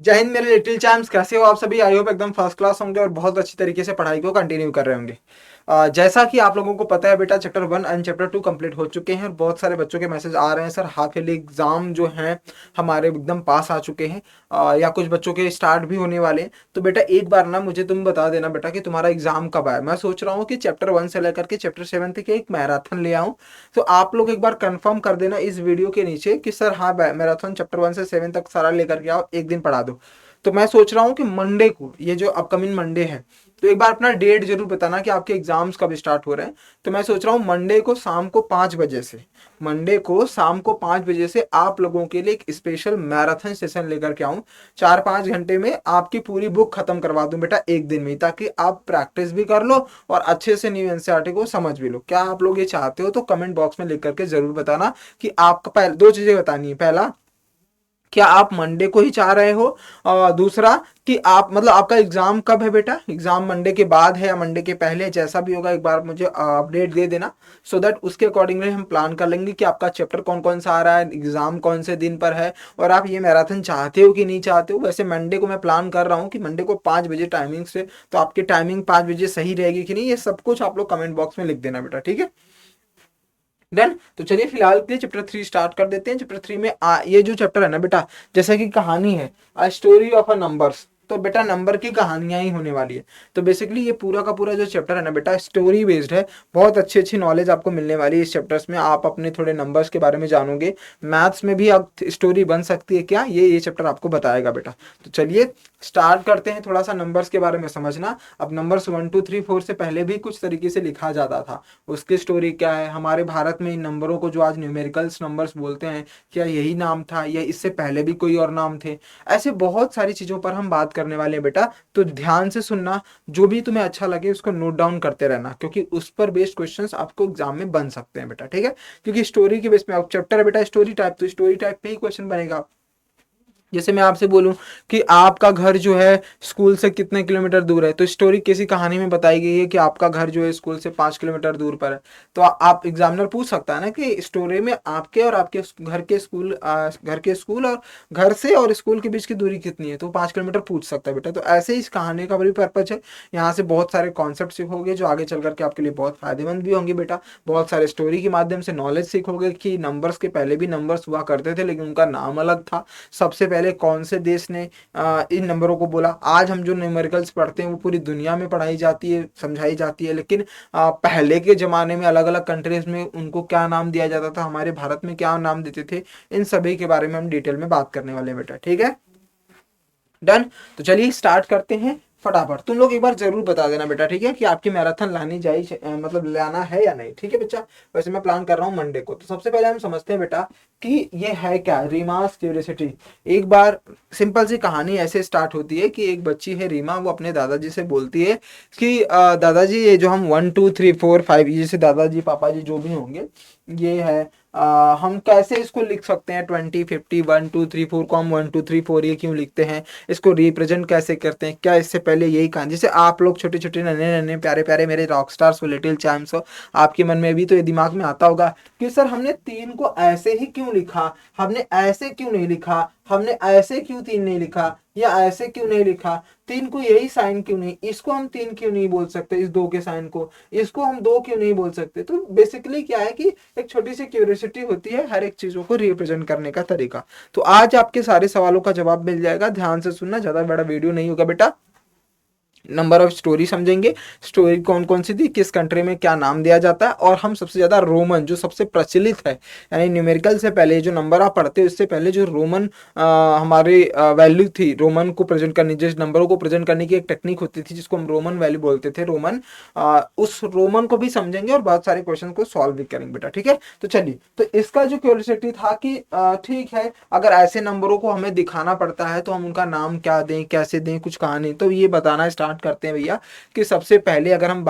जय हिंद मेरे little champs, कैसे हो आप सभी। आई होप एकदम फर्स्ट क्लास होंगे और बहुत अच्छी तरीके से पढ़ाई को कंटिन्यू कर रहे होंगे। जैसा कि आप लोगों को पता है बेटा, चैप्टर 1 एंड चैप्टर 2 कंप्लीट हो चुके हैं और बहुत सारे बच्चों के मैसेज आ रहे हैं सर हाफ ईयरली एग्जाम जो हैं हमारे एकदम पास आ चुके हैं, या कुछ बच्चों के स्टार्ट भी होने वाले हैं। तो बेटा एक बार ना मुझे तुम बता देना बेटा कि तुम्हारा एग्जाम कब आया। मैं सोच रहा हूँ कि चैप्टर 1 से लेकर के चैप्टर 7 तक एक मैराथन ले आऊँ। तो आप लोग एक बार कंफर्म कर देना इस वीडियो के नीचे कि सर हाँ मैराथन चैप्टर 1 से 7 तक सारा लेकर के आओ, एक दिन पढ़ा दो। तो मैं सोच रहा हूँ कि मंडे को, ये जो अपकमिंग मंडे है, तो एक बार अपना डेट जरूर बताना कि आपके एग्जाम्स कब स्टार्ट हो रहे हैं। तो मैं सोच रहा हूँ मंडे को शाम को 5 बजे से, मंडे को शाम को 5 बजे से आप लोगों के लिए एक स्पेशल मैराथन सेशन लेकर के आऊँ। 4-5 घंटे में आपकी पूरी बुक खत्म करवा दूं बेटा एक दिन में, ताकि आप प्रैक्टिस भी कर लो और अच्छे से न्यू एनसीईआरटी को समझ भी लो। क्या आप लोग ये चाहते हो? तो कमेंट बॉक्स में लिख करके जरूर बताना कि आपका पहले दो चीजें बतानी है। पहला, क्या आप मंडे को ही चाह रहे हो, और दूसरा कि आप मतलब आपका एग्जाम कब है बेटा, एग्जाम मंडे के बाद है या मंडे के पहले है, जैसा भी होगा एक बार मुझे अपडेट दे देना। सो दैट उसके अकॉर्डिंगली हम प्लान कर लेंगे कि आपका चैप्टर कौन कौन सा आ रहा है, एग्जाम कौन से दिन पर है, और आप ये मैराथन चाहते हो कि नहीं चाहते हो। वैसे मंडे को मैं प्लान कर रहा हूँ कि मंडे को 5 बजे टाइमिंग से, तो आपकी टाइमिंग 5 बजे सही रहेगी कि नहीं, ये सब कुछ आप लोग कमेंट बॉक्स में लिख देना बेटा, ठीक है। डन। तो चलिए फिलहाल के लिए चैप्टर 3 स्टार्ट कर देते हैं। चैप्टर 3 में ये जो चैप्टर है ना बेटा, जैसा कि कहानी है a story of a numbers, तो बेटा नंबर की कहानियां ही होने वाली है। तो बेसिकली ये पूरा का पूरा जो चैप्टर है ना बेटा, स्टोरी बेस्ड है। बहुत अच्छी अच्छी नॉलेज आपको मिलने वाली है इस चैप्टर्स में। आप अपने थोड़े नंबर्स के बारे में जानोगे, मैथ्स में भी आप स्टोरी बन सकती है क्या, ये चैप्टर आपको बताएगा बेटा। तो चलिए स्टार्ट करते हैं थोड़ा सा नंबर्स के बारे में समझना। अब नंबर्स 1 2 3 4 से पहले भी कुछ तरीके से लिखा जाता था, उसकी स्टोरी क्या है। हमारे भारत में इन नंबरों को जो आज न्यूमेरिकल्स नंबर्स बोलते हैं, क्या यही नाम था या इससे पहले भी कोई और नाम थे। ऐसे बहुत सारी चीज़ों पर हम बात करने वाले हैं बेटा, तो ध्यान से सुनना। जो भी तुम्हें अच्छा लगे उसको नोट डाउन करते रहना, क्योंकि उस पर बेस्ड क्वेश्चंस आपको एग्जाम में बन सकते हैं बेटा, ठीक है। क्योंकि स्टोरी के बेस में, आप चैप्टर है बेटा स्टोरी टाइप, तो स्टोरी टाइप पे ही क्वेश्चन बनेगा। जैसे मैं आपसे बोलूं कि आपका घर जो है स्कूल से कितने किलोमीटर दूर है, तो स्टोरी किसी कहानी में बताई गई है कि आपका घर जो है स्कूल से 5 किलोमीटर दूर पर है। तो आप एग्जामिनर पूछ सकता है ना कि स्टोरी में आपके और आपके घर के स्कूल और घर से और स्कूल के बीच की दूरी कितनी है, तो 5 किलोमीटर पूछ सकता है बेटा। तो ऐसे ही इस कहानी का भी पर्पज है। यहाँ से बहुत सारे कॉन्सेप्ट सीखोगे जो आगे चल करके आपके लिए बहुत फायदेमंद भी होंगे बेटा। बहुत सारे स्टोरी के माध्यम से नॉलेज सीखोगे कि नंबर्स के पहले भी नंबर्स हुआ करते थे, लेकिन उनका नाम अलग था। सबसे पहले कौन से देश ने इन नंबरों को बोला। आज हम जो न्यूमेरिकल्स पढ़ते हैं वो पूरी दुनिया में पढ़ाई जाती है, समझाई जाती है, लेकिन पहले के ज़माने में अलग अलग कंट्रीज में उनको क्या नाम दिया जाता था, हमारे भारत में क्या नाम देते थे, इन सभी के बारे में हम डिटेल में बात करने वाले हैं बेटा, ठीक है। डन। तो चलिए स्टार्ट करते हैं फटाफट। तुम लोग एक बार जरूर बता देना बेटा, ठीक है, कि आपकी मैराथन लानी जाए मतलब लाना है या नहीं, ठीक है बच्चा। वैसे मैं प्लान कर रहा हूँ मंडे को। तो सबसे पहले हम समझते हैं बेटा कि ये है क्या, रीमास क्यूरियोसिटी। एक बार सिंपल सी कहानी ऐसे स्टार्ट होती है कि एक बच्ची है रीमा, वो अपने दादाजी से बोलती है कि दादाजी ये जो हम 1 2 3 4 5, जैसे दादाजी पापा जी जो भी होंगे, ये है हम कैसे इसको लिख सकते हैं 20 50 1 2 3 4 को हम 1 2 3 4 ये क्यों लिखते हैं, इसको रिप्रेजेंट कैसे करते हैं। क्या इससे पहले यही कहानी, जैसे आप लोग छोटे छोटे नन्हे नन्हे प्यारे प्यारे मेरे रॉक स्टार्स हो, लिटिल चैम्प्स हो, आपके मन में भी तो ये दिमाग में आता होगा कि सर हमने 3 को ऐसे ही क्यों लिखा, हमने ऐसे क्यों नहीं लिखा, हमने ऐसे क्यों 3 नहीं लिखा, या ऐसे क्यों नहीं लिखा, 3 को यही साइन क्यों नहीं, इसको हम 3 क्यों नहीं बोल सकते, इस 2 के साइन को, इसको हम 2 क्यों नहीं बोल सकते। तो बेसिकली क्या है कि एक छोटी सी क्यूरियोसिटी होती है हर एक चीजों को रिप्रेजेंट करने का तरीका। तो आज आपके सारे सवालों का जवाब मिल जाएगा, ध्यान से सुनना, ज्यादा बड़ा वीडियो नहीं होगा बेटा। नंबर ऑफ स्टोरी समझेंगे, स्टोरी कौन कौन सी थी, किस कंट्री में क्या नाम दिया जाता है, और हम सबसे ज्यादा रोमन जो सबसे प्रचलित है, यानी न्यूमेरिकल से पहले जो नंबर आप पढ़ते हो इससे पहले जो रोमन हमारे वैल्यू थी, रोमन को प्रेजेंट करने, जिस नंबरों को प्रेजेंट करने की एक टेक्निक होती थी जिसको हम रोमन वैल्यू बोलते थे, रोमन, उस रोमन को भी समझेंगे और बहुत सारे क्वेश्चन को सॉल्व भी करेंगे बेटा, ठीक है। तो चलिए, तो इसका जो क्यूरियोसिटी था कि ठीक है, अगर ऐसे नंबरों को हमें दिखाना पड़ता है तो हम उनका नाम क्या दें, कैसे दें, कुछ कहानी, तो ये बताना स्टार्ट करते हैं भैया। कि सबसे पहले अगर हम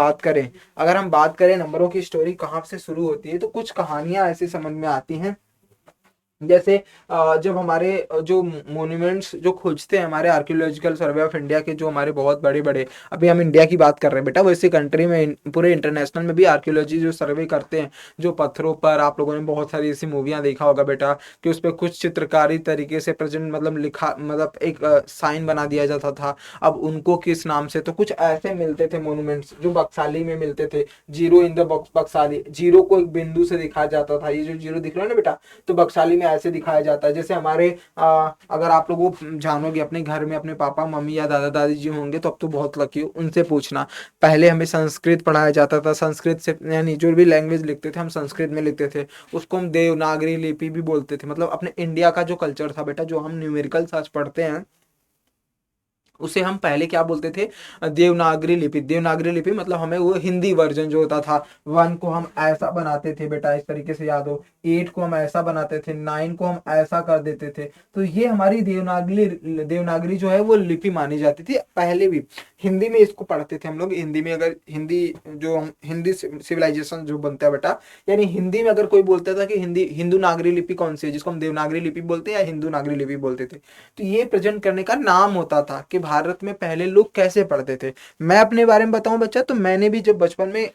बात करें नंबरों की स्टोरी कहाँ से शुरू होती है, तो कुछ कहानियां ऐसे समझ में आती हैं जैसे जब हमारे जो मोन्यूमेंट्स जो खोजते हैं, हमारे आर्कियोलॉजिकल सर्वे ऑफ इंडिया के जो हमारे बहुत बड़े बड़े, अभी हम इंडिया की बात कर रहे हैं बेटा, वैसे कंट्री में पूरे इंटरनेशनल में भी आर्कियोलॉजी जो सर्वे करते हैं, जो पत्थरों पर आप लोगों ने बहुत सारी ऐसी मूवियाँ देखा होगा बेटा कि उस पर कुछ चित्रकारी तरीके से प्रेजेंट मतलब लिखा, मतलब एक साइन बना दिया जाता था। अब उनको किस नाम से, तो कुछ ऐसे मिलते थे मोन्यूमेंट्स जो बक्साली में मिलते थे, zero in the box Bakhshali, zero को एक बिंदु से दिखाया जाता था। ये जो जीरो दिख रहा है ना बेटा, तो बक्साली में ऐसे दिखाया जाता है। जैसे हमारे अगर आप लोगों जानोगे अपने घर में अपने पापा मम्मी या दादा दादी जी होंगे तो अब तो बहुत लकी हो, उनसे पूछना। पहले हमें संस्कृत पढ़ाया जाता था, संस्कृत से यानी जो भी लैंग्वेज लिखते थे हम संस्कृत में लिखते थे, उसको हम देवनागरी लिपि भी बोलते थे। मतलब अपने इंडिया का जो कल्चर था बेटा, जो हम न्यूमेरिकल्स आज पढ़ते हैं, उसे हम पहले क्या बोलते थे, देवनागरी लिपि। देवनागरी लिपि मतलब हमें वो हिंदी वर्जन जो होता था, 1 को हम ऐसा बनाते थे बेटा, इस तरीके से याद हो, 8 को हम ऐसा बनाते थे, 9 को हम ऐसा कर देते थे। तो ये हमारी देवनागरी देवनागरी जो है वो लिपि मानी जाती थी पहले भी। हिंदी में इसको पढ़ते थे हम लोग, हिंदी में अगर हिंदी जो हम हिंदी सिविलाइजेशन जो बनता है बेटा, यानी हिंदी में अगर कोई बोलता था कि हिंदी हिंदू नागरी लिपि कौन सी है, जिसको हम देवनागरी लिपि बोलते हैं या हिंदू नागरी लिपि बोलते थे, तो ये प्रेजेंट करने का नाम होता था कि भारत में पहले लोग कैसे पढ़ते थे। मैं अपने बारे में बताऊं बच्चा, तो मैंने भी जब बचपन में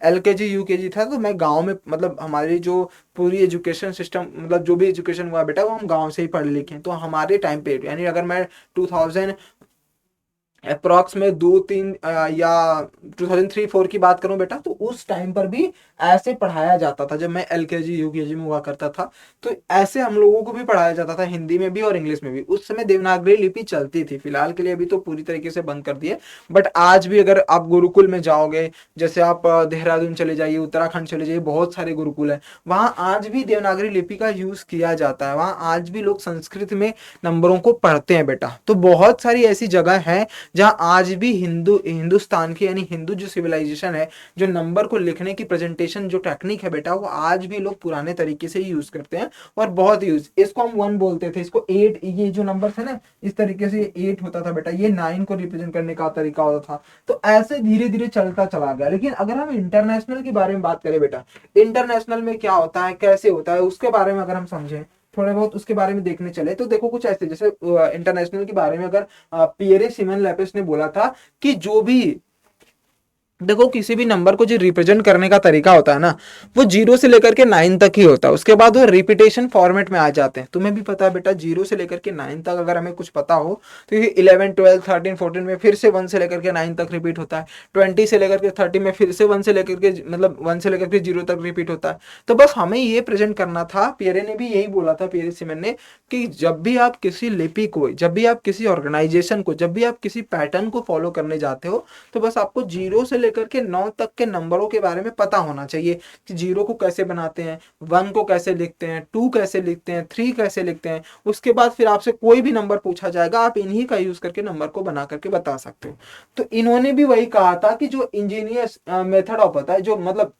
LKG UKG था, तो मैं गांव में, मतलब हमारी जो पूरी एजुकेशन सिस्टम, मतलब जो भी एजुकेशन हुआ बेटा, वो हम गांव से ही पढ़े लिखे हैं। तो हमारे टाइम पे यानी अगर मैं 2000 अप्रॉक्स में 2-3 या 2003-4 की बात करूं बेटा, तो उस टाइम पर भी ऐसे पढ़ाया जाता था। जब मैं LKG UKG में हुआ करता था, तो ऐसे हम लोगों को भी पढ़ाया जाता था, हिंदी में भी और इंग्लिश में भी। उस समय देवनागरी लिपि चलती थी, फिलहाल के लिए अभी तो पूरी तरीके से बंद कर दिए, बट आज भी अगर आप गुरुकुल में जाओगे, जैसे आप देहरादून चले जाइए, उत्तराखंड चले जाइए, बहुत सारे गुरुकुल हैं, वहां आज भी देवनागरी लिपि का यूज किया जाता है। वहां आज भी लोग संस्कृत में नंबरों को पढ़ते हैं बेटा। तो बहुत सारी ऐसी जगह है जहां आज भी हिंदुस्तान की यानी हिंदू जो सिविलाइजेशन है, जो नंबर को लिखने की प्रेजेंटेशन जो टेक्निक है बेटा, वो आज भी लोग पुराने तरीके से यूज करते हैं और बहुत यूज। इसको हम 1 बोलते थे, इसको 8, ये जो नंबर है ना, इस तरीके से 8 होता था बेटा, ये 9 को रिप्रेजेंट करने का तरीका होता था। तो ऐसे धीरे धीरे चलता चला गया। लेकिन अगर हम इंटरनेशनल के बारे में बात करें बेटा, इंटरनेशनल में क्या होता है, कैसे होता है, उसके बारे में अगर हम समझें, थोड़े बहुत उसके बारे में देखने चले, तो देखो कुछ ऐसे, जैसे इंटरनेशनल के बारे में अगर पियरे सिमन लैपिस ने बोला था कि जो भी, देखो किसी भी नंबर को जो रिप्रेजेंट करने का तरीका होता है ना, वो 0 से लेकर के 9 तक ही होता है। उसके बाद वो रिपीटेशन फॉर्मेट में आ जाते हैं। तुम्हें भी पता है बेटा, 0 से लेकर के 9 तक अगर हमें कुछ पता हो, तो ये 11 12 13 14 में फिर से 1 से लेकर के 9 तक रिपीट होता है, 20 से लेकर के 30 में फिर से 1 से लेकर के, मतलब 1 से लेकर के 0 तक रिपीट होता है। तो बस हमें ये प्रेजेंट करना था। पियरे ने भी यही बोला था, पियरे सिमन ने, कि जब भी आप किसी लिपि को, जब भी आप किसी ऑर्गेनाइजेशन को, जब भी आप किसी पैटर्न को फॉलो करने जाते हो, तो बस आपको 0 से लेकर के 9 तक के नंबरों के बारे में पता होना चाहिए कि 0 को कैसे बनाते हैं, 1 को कैसे लिखते हैं, 2 कैसे लिखते हैं, 3 कैसे लिखते हैं। उसके बाद फिर आपसे कोई भी नंबर पूछा जाएगा, आप इन्हीं का यूज करके नंबर को बना करके बता सकते हो। तो इन्होंने भी वही कहा था कि जो इंजीनियर्स मेथड ऑफ होता है, जो मतलब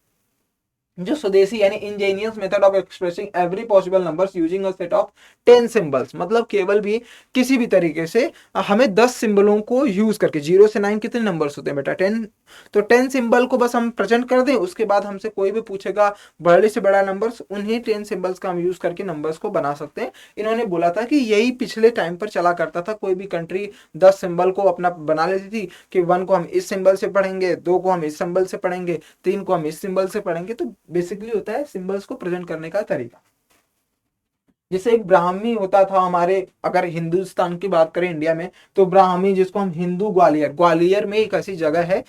जो स्वदेशी यानी engineers method of expressing every possible numbers using a set of 10 symbols, मतलब केवल भी किसी भी तरीके से हमें 10 सिंबलों को यूज करके, 0 से 9 कितने नंबर्स होते हैं बेटा, 10, तो 10 सिंबल को बस हम प्रेजेंट कर दें, उसके बाद हमसे कोई भी पूछेगा बड़े से बड़ा नंबर्स, उन्हीं 10 सिंबल्स का हम यूज करके नंबर्स को बना सकते हैं। इन्होंने बोला था कि यही पिछले टाइम पर चला करता था। कोई भी कंट्री 10 सिंबल को अपना बना लेती थी कि 1 को हम इस सिंबल से पढ़ेंगे, 2 को हम इस सिंबल से पढ़ेंगे, 3 को हम इस सिंबल से पढ़ेंगे। तो बेसिकली होता है सिंबल्स को प्रेजेंट करने का तरीका। जैसे एक ब्राह्मी होता था हमारे, अगर हिंदुस्तान की बात करें इंडिया में, तो ब्राह्मी जिसको हम हिंदू ग्वालियर, ग्वालियर में एक ऐसी जगह है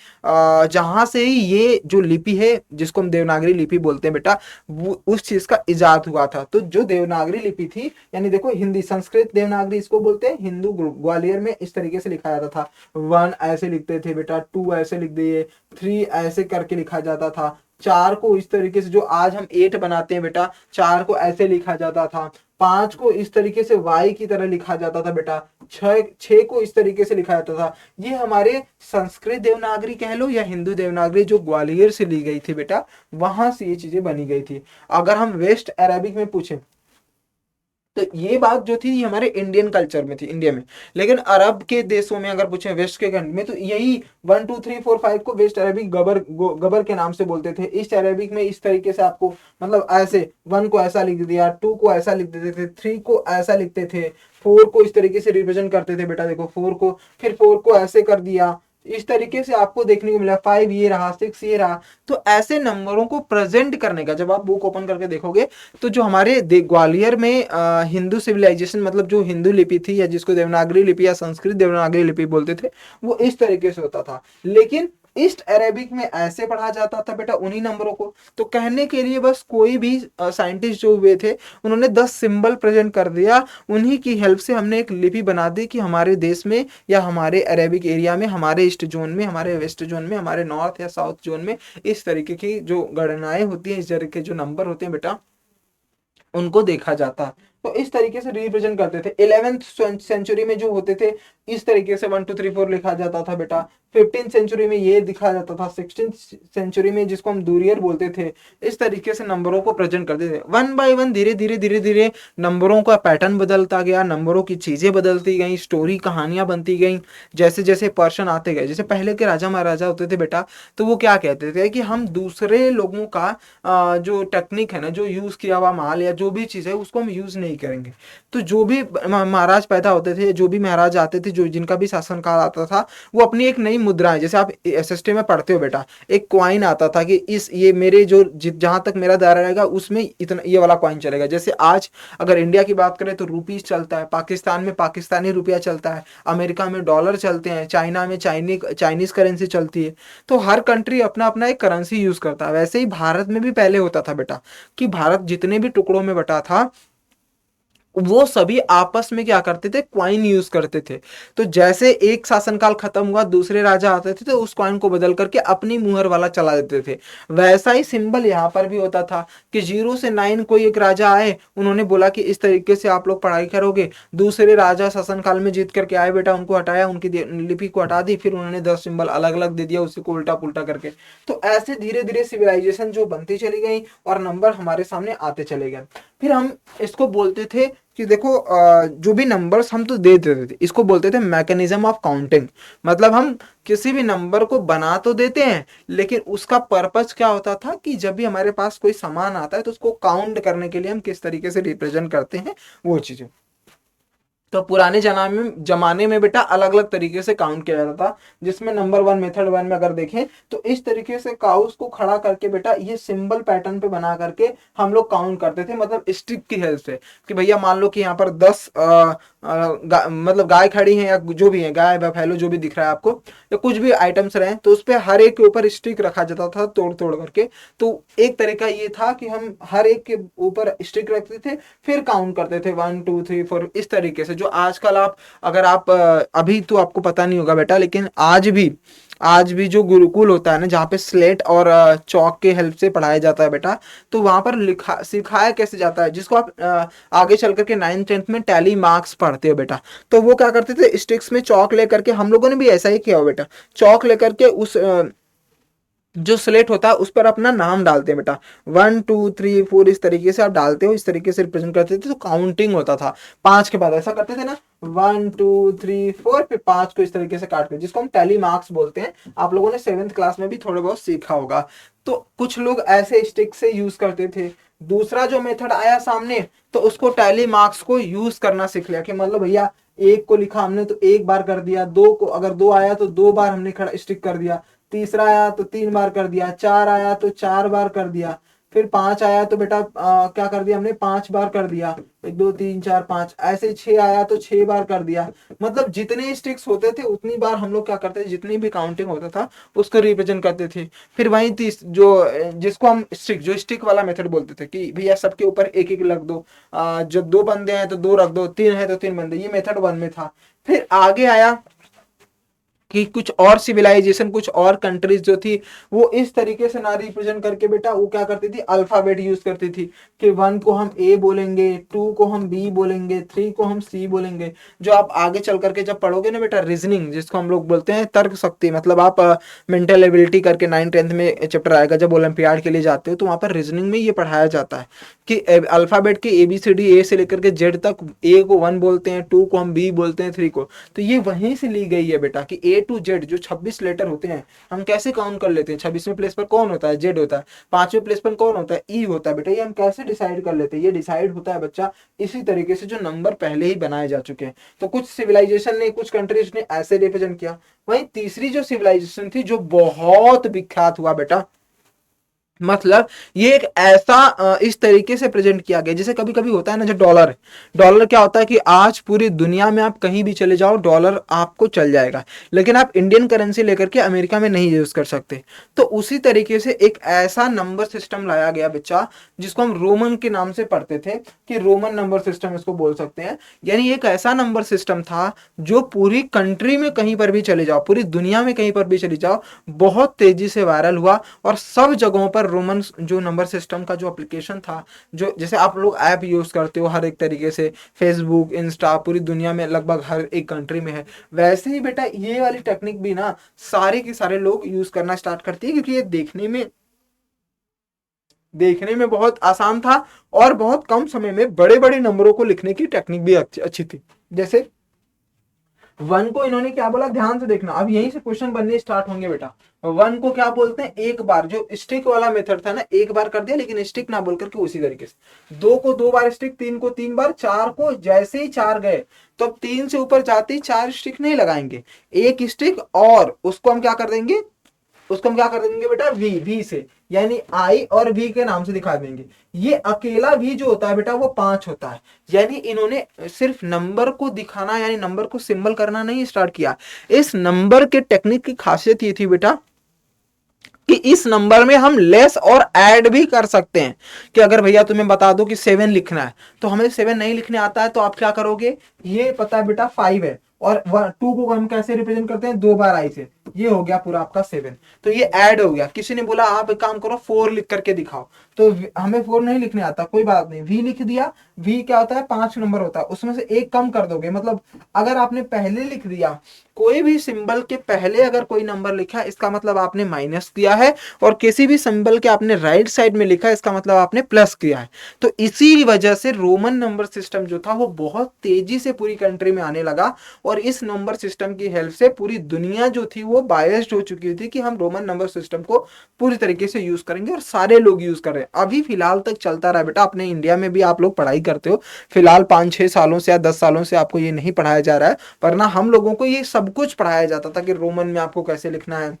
जहां से ही ये जो लिपि है, जिसको हम देवनागरी लिपि बोलते हैं बेटा, वो उस चीज का इजाद हुआ था। तो जो देवनागरी लिपि थी, यानी देखो हिंदी संस्कृत देवनागरी इसको बोलते हैं, हिंदू ग्वालियर में इस तरीके से लिखा जाता था। 1 ऐसे लिखते थे बेटा, 2 ऐसे लिख दिए, 3 ऐसे करके लिखा जाता था, 4 को इस तरीके से, जो आज हम 8 बनाते हैं बेटा, 4 को ऐसे लिखा जाता था, 5 को इस तरीके से वाई की तरह लिखा जाता था बेटा, 6 को इस तरीके से लिखा जाता था। ये हमारे संस्कृत देवनागरी कह लो या हिंदू देवनागरी, जो ग्वालियर से ली गई थी बेटा, वहां से ये चीजें बनी गई थी। अगर हम वेस्ट अरेबिक में पूछें, तो ये बात जो थी ये हमारे इंडियन कल्चर में थी, इंडिया में। लेकिन अरब के देशों में अगर पूछे, वेस्ट के कंट्री में, तो यही 1 2 3 4 5 को वेस्ट अरेबिक गबर के नाम से बोलते थे। ईस्ट अरेबिक में इस तरीके से आपको, मतलब ऐसे 1 को ऐसा लिख दिया, 2 को ऐसा लिख देते थे, 3 को ऐसा लिखते थे, 4 को इस तरीके से रिप्रेजेंट करते थे बेटा, देखो 4 को, फिर 4 को ऐसे कर दिया। इस तरीके से आपको देखने को मिला, 5 ये रहा, 6 ये रहा। तो ऐसे नंबरों को प्रेजेंट करने का, जब आप बुक ओपन करके देखोगे, तो जो हमारे ग्वालियर में हिंदू सिविलाइजेशन, मतलब जो हिंदू लिपि थी, या जिसको देवनागरी लिपि या संस्कृत देवनागरी लिपि बोलते थे, वो इस तरीके से होता था। लेकिन ईस्ट अरेबिक में ऐसे पढ़ा जाता था बेटा उन्हीं नंबरों को। तो कहने के लिए बस कोई भी साइंटिस्ट जो हुए थे, उन्होंने 10 सिंबल प्रेजेंट कर दिया, उन्हीं की हेल्प से हमने एक लिपि बना दी कि हमारे देश में या हमारे अरेबिक एरिया में, हमारे ईस्ट जोन में, हमारे वेस्ट जोन में, हमारे नॉर्थ या साउथ जोन में इस तरीके की जो गणनाएं होती हैं, इस तरीके के जो नंबर होते हैं बेटा, उनको देखा जाता। तो इस तरीके से रिप्रेजेंट करते थे। 11th सेंचुरी में जो होते थे, इस तरीके से 1 2 3 4 लिखा जाता था बेटा। 15th सेंचुरी में ये दिखा जाता था। 16th सेंचुरी में, जिसको हम दूरियर बोलते थे, इस तरीके से नंबरों को प्रेजेंट करते थे। 1 बाय 1 धीरे धीरे धीरे धीरे नंबरों का पैटर्न बदलता गया, नंबरों की चीजें बदलती गई, स्टोरी कहानियां बनती गई। जैसे जैसे पर्सन आते गए, जैसे पहले के राजा महाराजा होते थे बेटा, तो वो क्या कहते थे कि हम दूसरे लोगों का जो टेक्निक है ना, जो यूज किया हुआ माल या जो भी चीज है, उसको हम यूज नहीं करेंगे। तो जो भी महाराज पैदा होते थे, जो भी महाराज आते थे, जो जिनका भी शासन काल आता था, वो अपनी एक नई मुद्राएं, जैसे आप एसएसटी में पढ़ते हो बेटा, एक क्वाइन आता था कि इस ये मेरे जो जहां तक मेरा दायरा रहेगा उसमें इतना ये वाला क्वाइन चलेगा। जैसे आज अगर इंडिया की बात करें तो रुपीस चलता है, पाकिस्तान में पाकिस्तानी रुपया चलता है, अमेरिका में डॉलर चलते हैं, चाइना में चाइनीज करेंसी चलती है। तो हर कंट्री अपना अपना एक करेंसी यूज करता है। वैसे ही भारत में भी पहले होता था बेटा, कि भारत जितने भी टुकड़ों में बटा था, वो सभी आपस में क्या करते थे, क्वाइन यूज करते थे। तो जैसे एक शासनकाल खत्म हुआ, दूसरे राजा आते थे, तो उस क्वाइन को बदल करके अपनी मुहर वाला चला देते थे। वैसा ही सिंबल यहाँ पर भी होता था कि 0 से 9 कोई एक राजा आए, उन्होंने बोला कि इस तरीके से आप लोग पढ़ाई करोगे। दूसरे राजा शासनकाल में जीत करके आए बेटा, उनको हटाया, उनकी लिपि को हटा दी, फिर उन्होंने 10 सिंबल अलग अलग दे दिया, उसी को उल्टा पुल्टा करके। तो ऐसे धीरे धीरे सिविलाइजेशन जो बनती चली गई और नंबर हमारे सामने आते चले गए। फिर हम इसको बोलते थे कि देखो जो भी नंबर्स हम तो दे देते थे, इसको बोलते थे मैकेनिज्म ऑफ काउंटिंग। मतलब हम किसी भी नंबर को बना तो देते हैं, लेकिन उसका पर्पस क्या होता था कि जब भी हमारे पास कोई सामान आता है, तो उसको काउंट करने के लिए हम किस तरीके से रिप्रेजेंट करते हैं, वो चीजें। तो पुराने जमाने में बेटा अलग अलग तरीके से काउंट किया जाता था, जिसमें नंबर 1 मेथड 1 में अगर देखें, तो इस तरीके से काउस को खड़ा करके बेटा, ये सिंबल पैटर्न पे बना करके हम लोग काउंट करते थे, मतलब स्टिक की हेल्प से। कि भैया मान लो कि यहाँ पर 10 मतलब गाय खड़ी है, या जो भी है, गाय बफेलो जो भी दिख रहा है आपको, या कुछ भी आइटम्स रहे, तो उस पर हर एक के ऊपर स्टिक रखा जाता था तोड़ तोड़ करके। तो एक तरीका ये था कि हम हर एक के ऊपर स्टिक रखते थे, फिर काउंट करते थे 1 2 3 4, इस तरीके से। जो आजकल आप, अगर आप अभी तो आपको पता नहीं होगा बेटा, लेकिन आज भी जो गुरुकुल होता है ना, जहाँ पे स्लेट और चौक के हेल्प से पढ़ाया जाता है बेटा, तो वहां पर लिखा सिखाया कैसे जाता है, जिसको आप आगे चल करके 9th 10th में टैली मार्क्स पढ़ते हो बेटा। तो वो क्या करते थे, स्टिक्स में चौक लेकर के, हम लोगों ने भी ऐसा ही किया हो बेटा, चौक लेकर के उस जो स्लेट होता है उस पर अपना नाम डालते हैं बेटा, 1 2 3 4 इस तरीके से आप डालते हो, इस तरीके से रिप्रेजेंट करते थे। तो काउंटिंग होता था 5 के बाद, ऐसा करते थे ना, 1 2 3 4, फिर 5 को इस तरीके से काट के, जिसको हम टैली मार्क्स बोलते हैं। आप लोगों ने 7th क्लास में भी थोड़े बहुत सीखा होगा। तो कुछ लोग ऐसे स्टिक से यूज करते थे। दूसरा जो मेथड आया सामने, तो उसको टैली मार्क्स को यूज करना सीख लिया, कि मतलब भैया एक को लिखा हमने तो एक बार कर दिया, दो को अगर 2 आया तो 2 बार हमने खड़ा स्टिक कर दिया, तीसरा आया तो 3 बार कर दिया, 4 आया तो 4 बार कर दिया, फिर 5 आया तो बेटा क्या कर दिया हमने, 5 बार कर दिया, 1 2 3 4 5, ऐसे 6 आया तो 6 बार कर दिया। मतलब जितने स्टिक्स होते थे उतनी बार हम लोग क्या करते थे, जितनी भी काउंटिंग होता था उसको रिप्रेजेंट करते थे। फिर वहीं जो जिसको हम स्टिक वाला मेथड बोलते थे, कि भैया सबके ऊपर एक एक रख दो, जब 2 बंदे हैं तो 2 रख दो, 3 है तो 3 बंदे, ये मेथड 1 में था। फिर आगे आया कि कुछ और सिविलाइजेशन, कुछ और कंट्रीज जो थी वो इस तरीके से ना रिप्रेजेंट करके बेटा वो क्या करती थी, अल्फाबेट यूज करती थी कि 1 को हम ए बोलेंगे, 2 को हम बी बोलेंगे, 3 को हम सी बोलेंगे। जो आप आगे चल करके जब पढ़ोगे ना बेटा रीजनिंग, जिसको हम लोग बोलते हैं तर्क शक्ति, मतलब आप मेंटल एबिलिटी करके 9th-10th में चैप्टर आएगा जब ओलंपियाड के लिए जाते हो, तो वहां पर रीजनिंग में ये पढ़ाया जाता है कि अल्फाबेट के ABCD, ए से लेकर के जेड तक, ए को 1 बोलते हैं, 2 को हम बी बोलते हैं, 3 को, तो ये वहीं से ली गई है बेटा कि A to Z जो 26 लेटर होते हैं हम कैसे काउंट कर लेते हैं। 26वें प्लेस पर कौन होता है, जेड होता है। 5वें प्लेस पर कौन होता है, ई होता है। बेटा ये हम कैसे डिसाइड कर लेते हैं, ये डिसाइड होता है बच्चा इसी तरीके से जो नंबर पहले ही बनाए जा चुके हैं। तो कुछ सिविलाइजेशन ने, कुछ कंट्रीज ने ऐसे रिप्रेजेंट किया। वहीं तीसरी जो सिविलाइजेशन थी जो बहुत विख्यात हुआ बेटा, मतलब ये एक ऐसा इस तरीके से प्रेजेंट किया गया, जैसे कभी कभी होता है ना, जो डॉलर, डॉलर क्या होता है कि आज पूरी दुनिया में आप कहीं भी चले जाओ डॉलर आपको चल जाएगा, लेकिन आप इंडियन करेंसी लेकर के अमेरिका में नहीं यूज कर सकते। तो उसी तरीके से एक ऐसा नंबर सिस्टम लाया गया बच्चा, जिसको हम रोमन के नाम से पढ़ते थे, कि रोमन नंबर सिस्टम इसको बोल सकते हैं। यानी एक ऐसा नंबर सिस्टम था जो पूरी कंट्री में कहीं पर भी चले जाओ, पूरी दुनिया में कहीं पर भी चले जाओ, बहुत तेजी से वायरल हुआ और सब जगहों पर रोमन जो नंबर सिस्टम का जो एप्लीकेशन था, जो जैसे आप लोग ऐप यूज करते हो हर एक तरीके से, फेसबुक, इंस्टा, पूरी दुनिया में लगभग हर एक कंट्री में है, वैसे ही बेटा ये वाली टेक्निक भी ना सारे के सारे लोग यूज करना स्टार्ट करती है, क्योंकि ये देखने में बहुत आसान था और बहुत कम समय में बड़े बड़े नंबरों को लिखने की टेक्निक भी अच्छी थी। जैसे 1 को इन्होंने क्या बोला, ध्यान से देखना, अब यहीं से क्वेश्चन बनने स्टार्ट होंगे बेटा। 1 को क्या बोलते हैं, एक बार, जो स्टिक वाला मेथड था ना, एक बार कर दिया, लेकिन स्टिक ना बोल करके उसी तरीके से। 2 को 2 बार स्टिक, 3 को 3 बार, 4 को जैसे ही 4 गए तो अब 3 से ऊपर जाते ही 4 स्टिक नहीं लगाएंगे, एक स्टिक, और उसको हम क्या कर देंगे, उसको हम क्या कर देंगे बेटा, वी से, यानी आई और वी के नाम से दिखा देंगे। ये अकेला वी जो होता है बेटा वो 5 होता है। यानी इन्होंने सिर्फ नंबर को दिखाना, यानी नंबर को सिंबल करना नहीं स्टार्ट किया। इस नंबर के टेक्निक की खासियत ये थी बेटा कि इस नंबर में हम लेस और ऐड भी कर सकते हैं। कि अगर भैया तुम्हें बता दो कि 7 लिखना है, तो हमें 7 नहीं लिखने आता है, तो आप क्या करोगे, ये पता है बेटा 5 है, और 2 को हम कैसे रिप्रेजेंट करते हैं, 2 बार आई से, ये हो गया पूरा आपका 7। तो ये ऐड हो गया। किसी ने बोला आप एक काम करो 4 लिख करके दिखाओ, तो हमें 4 नहीं लिखने आता, कोई बात नहीं, वी लिख दिया। वी क्या होता है, 5 नंबर होता है, उसमें से एक कम कर दोगे। मतलब अगर आपने पहले लिख दिया, कोई भी सिंबल के पहले अगर कोई नंबर लिखा, इसका मतलब आपने माइनस किया है, और किसी भी सिंबल के आपने राइट साइड में लिखा, इसका मतलब आपने प्लस किया है। तो इसी वजह से रोमन नंबर सिस्टम जो था वो बहुत तेजी से पूरी कंट्री में आने लगा, और इस नंबर सिस्टम की हेल्प से पूरी दुनिया जो थी वो बायस्ड हो चुकी थी कि हम रोमन नंबर सिस्टम को पूरी तरीके से यूज करेंगे, और सारे लोग यूज कर रहे हैं। अभी फिलहाल तक चलता रहा बेटा, अपने इंडिया में भी आप लोग पढ़ाई करते हो, फिलहाल 5-6 सालों से या 10 सालों से आपको ये नहीं पढ़ाया जा रहा है, वरना हम लोगों को ये सब कुछ पढ़ाया जाता था कि रोमन में आपको कैसे लिखना है,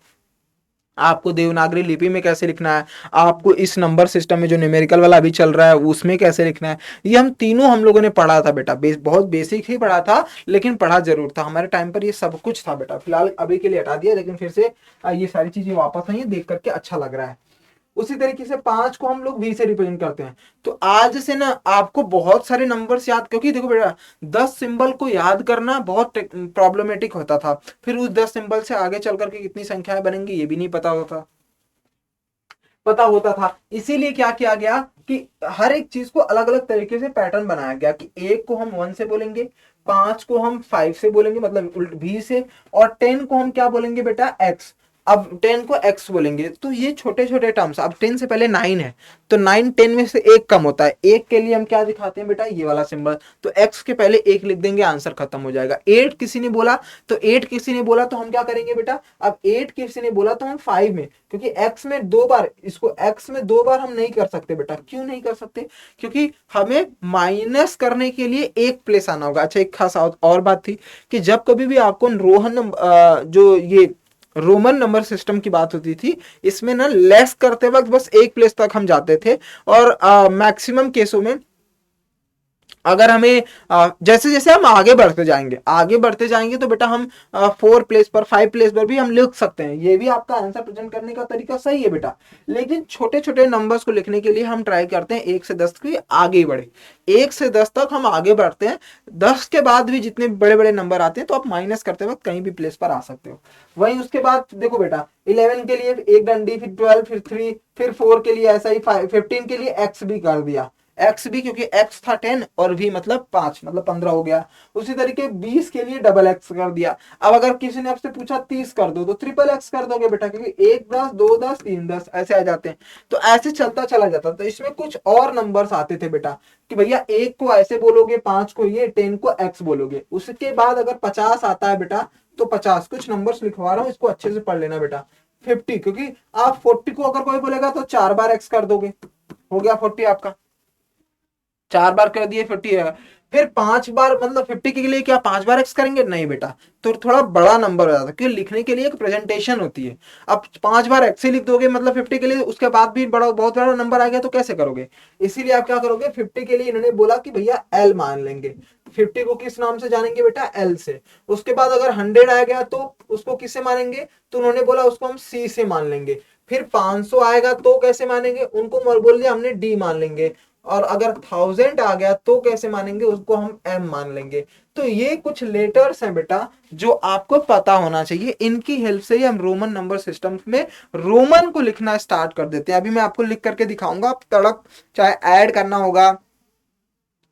आपको देवनागरी लिपि में कैसे लिखना है, आपको इस नंबर सिस्टम में जो न्यूमेरिकल वाला अभी चल रहा है उसमें कैसे लिखना है। ये हम तीनों हम लोगों ने पढ़ा था बेटा, बहुत बेसिक ही पढ़ा था, लेकिन पढ़ा जरूर था। हमारे टाइम पर ये सब कुछ था बेटा। फिलहाल अभी के लिए हटा दिया, लेकिन फिर से ये सारी चीजें वापस आई है, देख करके अच्छा लग रहा है। उसी तरीके से 5 को हम लोग वी से रिप्रेजेंट करते हैं। तो आज से ना आपको बहुत सारे नंबर्स याद, क्योंकि देखो बेटा 10 सिंबल को याद करना बहुत प्रॉब्लमेटिक होता था, फिर उस 10 सिंबल से आगे चल करके कितनी संख्याएं बनेंगी ये भी नहीं पता होता था। इसीलिए क्या किया गया कि हर एक चीज को अलग अलग तरीके से पैटर्न बनाया गया, कि 1 को हम 1 से बोलेंगे, 5 को हम 5 से बोलेंगे, मतलब उल्ट भी से, और 10 को हम क्या बोलेंगे बेटा, एक्स। अब 10 को x बोलेंगे। तो ये छोटे छोटे टर्म्स, अब 10 से पहले 9 है, तो 9 10 में से एक कम होता है, एक के लिए हम क्या दिखाते हैं बेटा, ये वाला सिंबल, तो x के पहले एक लिख देंगे, आंसर खत्म हो जाएगा। 8 किसी ने बोला, तो 8 किसी ने बोला तो हम क्या करेंगे बेटा, अब 8 किसी ने बोला तो हम 5 में, क्योंकि x में 2 बार, इसको x में 2 बार हम नहीं कर सकते बेटा। क्यों नहीं कर सकते, क्योंकि हमें माइनस करने के लिए एक प्लेस आना होगा। अच्छा एक खास और बात थी कि जब कभी भी आपको जो ये रोमन नंबर सिस्टम की बात होती थी, इसमें ना लेस करते वक्त बस एक प्लेस तक हम जाते थे, और मैक्सिमम केसों में अगर हमें जैसे जैसे हम आगे बढ़ते जाएंगे तो बेटा हम 4 प्लेस पर 5 प्लेस पर भी हम लिख सकते हैं। ये भी आपका आंसर प्रेजेंट करने का तरीका सही है बेटा। लेकिन छोटे छोटे नंबर्स को लिखने के लिए हम ट्राई करते हैं 1 से 10 की आगे बढ़े। 1 से 10 तक हम आगे बढ़ते हैं। 10 के बाद भी जितने बड़े बड़े नंबर आते हैं तो आप माइनस करते वक्त कहीं भी प्लेस पर आ सकते हो। वहीं उसके बाद देखो बेटा 11 के लिए एक डंडी, फिर 12, फिर 3, फिर 4 के लिए ऐसा ही, 15 के लिए एक्स भी कर दिया। एक्स भी क्योंकि एक्स था 10 और भी मतलब 5 मतलब 15 हो गया। उसी तरीके 20 के लिए डबल एक्स कर दिया। अब अगर किसी ने आपसे पूछा 30 कर दो तो ट्रिपल एक्स कर दोगे बेटा, क्योंकि 1 10 2 10 3 10 ऐसे आ जाते हैं। तो ऐसे चलता चला जाता। तो इसमें कुछ और नंबर्स आते थे बेटा कि भैया 1 को ऐसे बोलोगे, 5 को ये, 10 को एक्स बोलोगे। उसके बाद अगर 50 आता है बेटा तो 50, कुछ नंबर्स लिखवा रहा हूं, इसको अच्छे से पढ़ लेना बेटा। 50, क्योंकि आप 40 को अगर कोई बोलेगा तो 4 बार एक्स कर दोगे, हो गया 40 आपका। 4 बार कर दिए 50 है। फिर 5 बार मतलब 50 के लिए क्या 5 बार एक्स करेंगे? नहीं बेटा, तो थोड़ा बड़ा नंबर हो जाता है, क्योंकि लिखने के लिए एक प्रेजेंटेशन होती है। अब 5 बार एक्स ही लिख दोगे मतलब 50 के लिए, उसके बाद भी बड़ा बहुत बड़ा नंबर आ गया तो कैसे करोगे? इसीलिए आप क्या करोगे, 50 के लिए इन्होंने बोला कि भैया एल मान लेंगे। 50 को किस नाम से जानेंगे बेटा? एल से। उसके बाद अगर 100 आ गया तो उसको किससे मानेंगे? तो उन्होंने बोला उसको हम सी से मान लेंगे। फिर 500 आएगा तो कैसे मानेंगे? उनको बोल दिया हमने डी मान लेंगे। और अगर 1000 आ गया तो कैसे मानेंगे? उसको हम एम मान लेंगे। तो ये कुछ लेटर्स हैं बेटा जो आपको पता होना चाहिए। इनकी हेल्प से ही हम रोमन नंबर सिस्टम में रोमन को लिखना स्टार्ट कर देते हैं। अभी मैं आपको लिख करके दिखाऊंगा, आप तड़क चाहे ऐड करना होगा,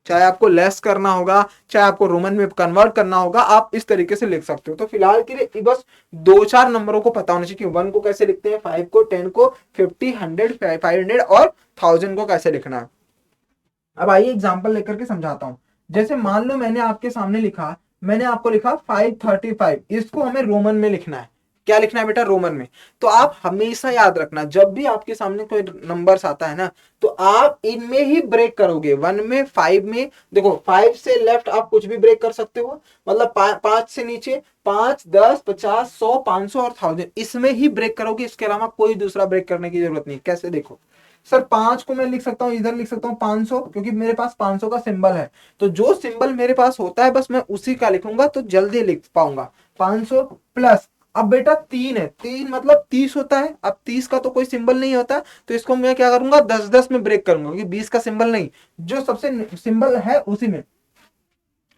चाहे आपको लेस करना होगा, चाहे आपको रोमन में कन्वर्ट करना होगा, आप इस तरीके से लिख सकते हो। तो फिलहाल के लिए बस 2-4 नंबरों को पता होना चाहिए कि 1 को कैसे लिखते हैं, 5 को, 10 को, 50, 100, 500 और 1000 को कैसे लिखना है। अब आइए एग्जाम्पल लेकर के समझाता हूं। जैसे मान लो मैंने आपके सामने लिखा, मैंने आपको लिखा 535, इसको हमें रोमन में लिखना है। क्या लिखना है बेटा? रोमन में। तो आप हमेशा याद रखना, जब भी आपके सामने कोई नंबर्स आता है ना, तो आप इनमें ही ब्रेक करोगे, 1 में, 5 में। देखो 5 से लेफ्ट आप कुछ भी ब्रेक कर सकते हो, मतलब 5 से नीचे 5, 10, 50, 100, 500 और 1000, इसमें ही ब्रेक करोगे। इसके अलावा कोई दूसरा ब्रेक करने की जरूरत नहीं। कैसे? देखो सर 5 को मैं लिख सकता हूँ, इधर लिख सकता हूँ 500, क्योंकि मेरे पास 500 का सिंबल है। तो जो सिंबल मेरे पास होता है बस मैं उसी का लिखूंगा तो जल्दी लिख पाऊंगा। 500 प्लस, अब बेटा 3 है, 3 मतलब 30 होता है। अब 30 का तो कोई सिंबल नहीं होता, तो इसको मैं क्या करूंगा, 10-10 में ब्रेक करूंगा, क्योंकि 20 का सिंबल नहीं, जो सबसे सिंबल है उसी में,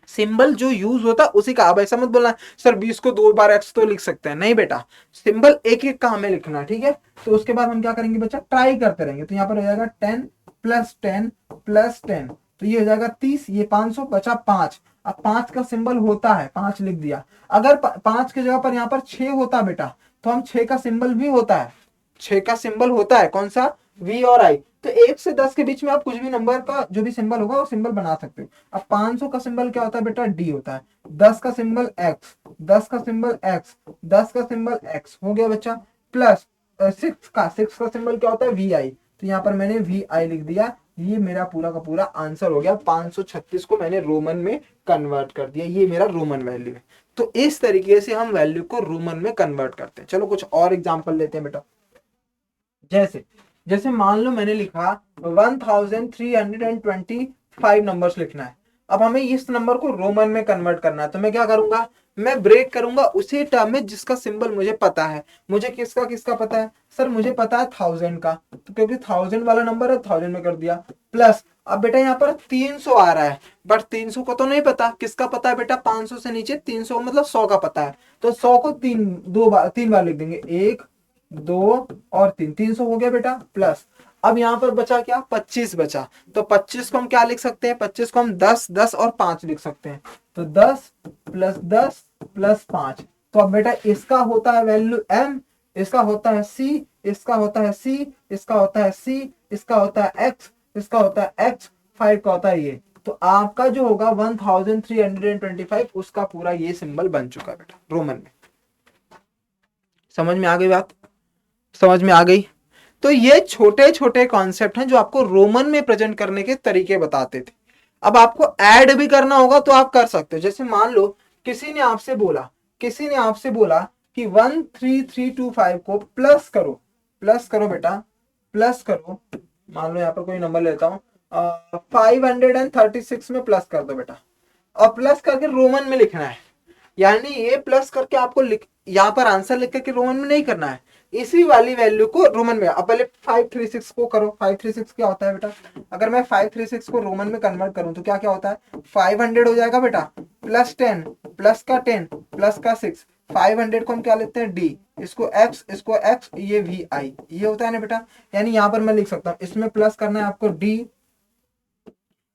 सिंबल जो यूज होता है उसी का। अब ऐसा मत बोलना सर 20 को 2 बार एक्स तो लिख सकते हैं, नहीं बेटा, सिंबल एक एक का हमें लिखना, ठीक है। तो उसके बाद हम क्या करेंगे बच्चा, ट्राई करते रहेंगे। तो यहाँ पर हो जाएगा 10 प्लस 10 प्लस 10, तो ये हो जाएगा 30, ये 500 बचा 5। अब 5 का सिंबल होता है, 5 लिख दिया। अगर 5 की जगह पर यहाँ पर 6 होता बेटा, तो हम 6 का सिंबल भी होता है, 6 का सिंबल होता है, कौन सा? वी और आई। तो 1 से 10 के बीच में आप कुछ भी नंबर का जो भी सिंबल होगा वो सिंबल बना सकते हो। अब 500 का सिंबल क्या होता है बेटा? डी होता है। 10 का सिंबल एक्स, 10 का सिंबल एक्स, 10 का सिंबल एक्स हो गया बच्चा। प्लस 6 का सिंबल क्या होता है? वी आई। तो यहाँ पर मैंने वी आई लिख दिया। ये मेरा पूरा का पूरा आंसर हो गया। 536 को मैंने रोमन में कन्वर्ट कर दिया, ये मेरा रोमन वैल्यू है। तो इस तरीके से हम वैल्यू को रोमन में कन्वर्ट करते हैं। चलो कुछ और एग्जांपल लेते हैं बेटा। जैसे जैसे मान लो मैंने लिखा 1325 नंबर्स लिखना है। अब हमें इस नंबर को रोमन में कन्वर्ट करना है, तो मैं क्या करूंगा, मैं ब्रेक करूंगा उसी टर्म में जिसका सिंबल मुझे पता है। मुझे किसका किसका पता है? सर मुझे पता है 1000 का, तो क्योंकि 1000 वाला नंबर है 1000 में कर दिया। प्लस अब बेटा यहाँ पर 300 आ रहा है, बट 300 को तो नहीं पता, किसका पता है बेटा? 500 से नीचे 300 मतलब 100 का पता है। तो 100 को 3 बार लिख देंगे, 1 2 और 3, 300 हो गया बेटा। प्लस अब यहाँ पर बचा क्या? 25 बचा। तो 25 को हम क्या लिख सकते हैं? 25 को हम 10, 10 और 5 लिख सकते हैं। तो 10 प्लस 10 प्लस 5। तो अब बेटा इसका होता है वैल्यू m, इसका होता है c, इसका होता है c, इसका होता है c, इसका होता है x, इसका होता है x, 5 का होता है ये। तो आपका जो होगा 1325, उसका पूरा ये सिंबल बन चुका है बेटा रोमन में। समझ में आ गई बात? समझ में आ गई? तो ये छोटे छोटे कॉन्सेप्ट हैं जो आपको रोमन में प्रेजेंट करने के तरीके बताते थे। अब आपको ऐड भी करना होगा तो आप कर सकते हो। जैसे मान लो किसी ने आपसे बोला कि 13325 को प्लस करो, प्लस करो बेटा, प्लस करो। मान लो यहाँ पर कोई नंबर लेता हूं, 536 में प्लस कर दो बेटा, और प्लस करके रोमन में लिखना है। यानी ये प्लस करके आपको यहाँ पर आंसर लिख करके रोमन में नहीं करना है, इसी वाली वैल्यू को रोमन में। अब पहले 536 को करो। 536 क्या होता है बेटा, अगर मैं 536 को रोमन में कन्वर्ट करूं तो क्या क्या होता है, 500 हो जाएगा बेटा, प्लस 10 प्लस का 10 प्लस का 6, 500 को हम क्या लेते हैं डी, इसको x, ये वी आई, ये होता है ना बेटा। यानी यहाँ पर मैं लिख सकता हूँ, इसमें प्लस करना है आपको डी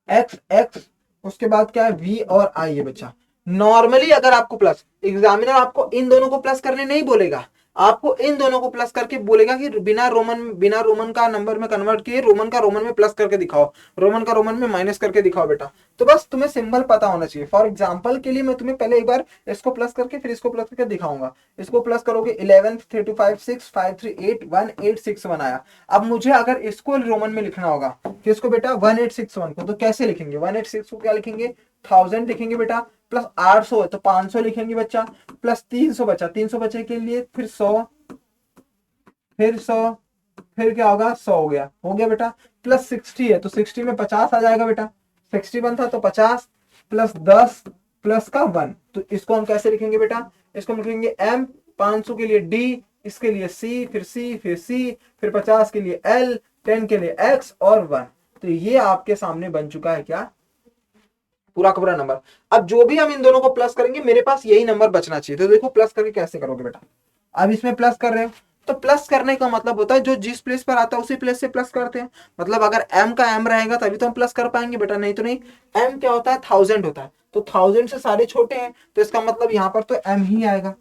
x, उसके बाद क्या है v और i है बच्चा। नॉर्मली अगर आपको प्लस, एग्जामिनर आपको इन दोनों को प्लस करने नहीं बोलेगा, आपको इन दोनों को प्लस करके बोलेगा कि बिना रोमन का नंबर में कन्वर्ट किए रोमन का रोमन में प्लस करके दिखाओ, रोमन का रोमन में माइनस करके दिखाओ बेटा। तो बस तुम्हें सिंबल पता होना चाहिए। फॉर एग्जांपल के लिए मैं तुम्हें पहले एक बार इसको प्लस करके फिर इसको प्लस करके दिखाऊंगा। इसको प्लस करोगे 11 3 2 5 6 5 3 8 1 8 6 1 आया। अब मुझे अगर इसको रोमन में लिखना होगा कि इसको बेटा 1861 को, तो कैसे लिखेंगे, 186 को क्या लिखेंगे, 1000 लिखेंगे बेटा, प्लस 800 है तो 500 लिखेंगे बच्चा, प्लस 300 बचा, 300 बचे के लिए फिर 100, फिर 100, फिर क्या होगा 100 हो गया बेटा, प्लस 60 है तो 60 में 50 आ जाएगा बेटा, 61 था तो 50 प्लस 10 प्लस का 1। तो इसको हम कैसे लिखेंगे बेटा, इसको हम लिखेंगे m, 500 के लिए d, इसके लिए c, फिर c, फिर c, फिर 50 के लिए l, 10 के लिए x और 1। तो ये आपके सामने बन चुका है क्या, पूरा का पूरा नंबर। अब जो भी हम इन दोनों को प्लस करेंगे मेरे पास यही नंबर बचना चाहिए। तो देखो प्लस करके कैसे करोगे बेटा, अब इसमें प्लस कर रहे हो तो प्लस करने का मतलब होता है जो जिस प्लेस पर आता है उसी प्लेस से प्लस करते हैं। मतलब अगर m का m रहेगा तभी तो हम प्लस कर पाएंगे बेटा, नहीं तो नहीं। m क्या होता है, 1000 होता है, तो 1000 से सारे छोटे हैं तो इसका मतलब यहाँ पर तो m ही आएगा।